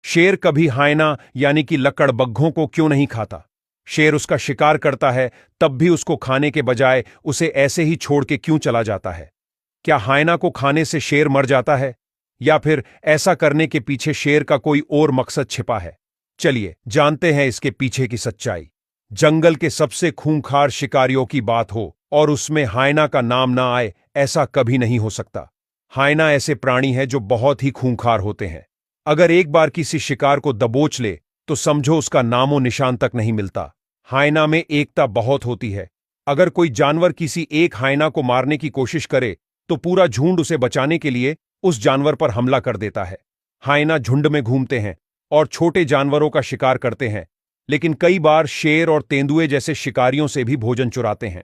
शेर कभी हायना यानी कि लकड़बग्घों को क्यों नहीं खाता? शेर उसका शिकार करता है तब भी उसको खाने के बजाय उसे ऐसे ही छोड़ के क्यों चला जाता है? क्या हायना को खाने से शेर मर जाता है, या फिर ऐसा करने के पीछे शेर का कोई और मकसद छिपा है? चलिए जानते हैं इसके पीछे की सच्चाई। जंगल के सबसे खूंखार शिकारियों की बात हो और उसमें हायना का नाम ना आए, ऐसा कभी नहीं हो सकता। हायना ऐसे प्राणी है जो बहुत ही खूंखार होते हैं। अगर एक बार किसी शिकार को दबोच ले तो समझो उसका नामो निशान तक नहीं मिलता। हायना में एकता बहुत होती है। अगर कोई जानवर किसी एक हायना को मारने की कोशिश करे तो पूरा झुंड उसे बचाने के लिए उस जानवर पर हमला कर देता है। हायना झुंड में घूमते हैं और छोटे जानवरों का शिकार करते हैं, लेकिन कई बार शेर और तेंदुए जैसे शिकारियों से भी भोजन चुराते हैं।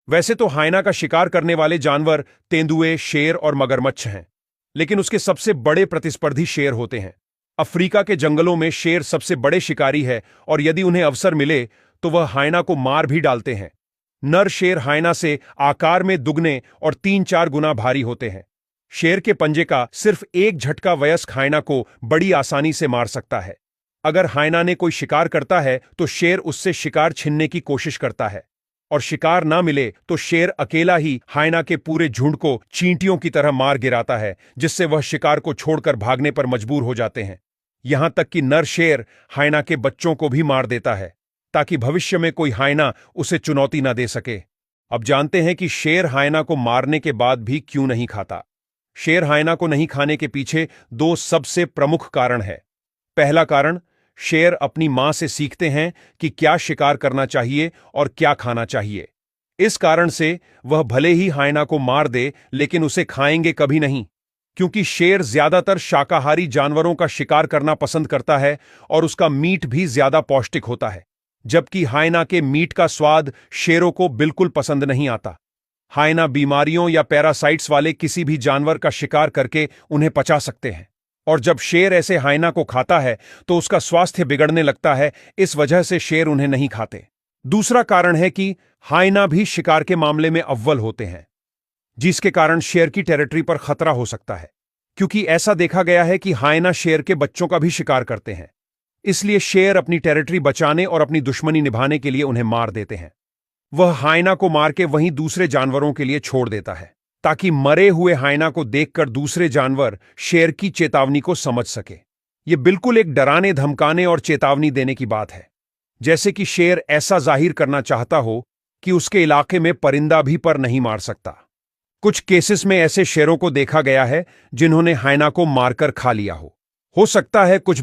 वैसे तो हायना का शिकार करने वाले जानवर तेंदुए, शेर और मगरमच्छ हैं, लेकिन उसके सबसे बड़े प्रतिस्पर्धी शेर होते हैं। अफ्रीका के जंगलों में शेर सबसे बड़े शिकारी है और यदि उन्हें अवसर मिले तो वह हायना को मार भी डालते हैं। नर शेर हायना से आकार में दुगने और 3-4 गुना भारी होते हैं। शेर के पंजे का सिर्फ एक झटका वयस्क हायना को बड़ी आसानी से मार सकता है। अगर हायना ने कोई शिकार करता है तो शेर उससे शिकार छीनने की कोशिश करता है, और शिकार ना मिले तो शेर अकेला ही हायना के पूरे झुंड को चींटियों की तरह मार गिराता है, जिससे वह शिकार को छोड़कर भागने पर मजबूर हो जाते हैं। यहां तक कि नर शेर हायना के बच्चों को भी मार देता है ताकि भविष्य में कोई हायना उसे चुनौती न दे सके। अब जानते हैं कि शेर हायना को मारने के बाद भी क्यों नहीं खाता। शेर हायना को नहीं खाने के पीछे 2 सबसे प्रमुख कारण है। पहला कारण, शेर अपनी मां से सीखते हैं कि क्या शिकार करना चाहिए और क्या खाना चाहिए। इस कारण से वह भले ही हायना को मार दे लेकिन उसे खाएंगे कभी नहीं, क्योंकि शेर ज्यादातर शाकाहारी जानवरों का शिकार करना पसंद करता है और उसका मीट भी ज्यादा पौष्टिक होता है, जबकि हायना के मीट का स्वाद शेरों को बिल्कुल पसंद नहीं आता। हायना बीमारियों या पैरासाइट्स वाले किसी भी जानवर का शिकार करके उन्हें पचा सकते हैं, और जब शेर ऐसे हायना को खाता है तो उसका स्वास्थ्य बिगड़ने लगता है। इस वजह से शेर उन्हें नहीं खाते। दूसरा कारण है कि हायना भी शिकार के मामले में अव्वल होते हैं, जिसके कारण शेर की टेरिटरी पर खतरा हो सकता है, क्योंकि ऐसा देखा गया है कि हायना शेर के बच्चों का भी शिकार करते हैं। इसलिए शेर अपनी टेरिटरी बचाने और अपनी दुश्मनी निभाने के लिए उन्हें मार देते हैं। वह हायना को मार के वहीं दूसरे जानवरों के लिए छोड़ देता है, ताकि मरे हुए हायना को देखकर दूसरे जानवर शेर की चेतावनी को समझ सके। यह बिल्कुल एक डराने, धमकाने और चेतावनी देने की बात है, जैसे कि शेर ऐसा जाहिर करना चाहता हो कि उसके इलाके में परिंदा भी पर नहीं मार सकता। कुछ केसेस में ऐसे शेरों को देखा गया है जिन्होंने हायना को मारकर खा लिया हो सकता है कुछ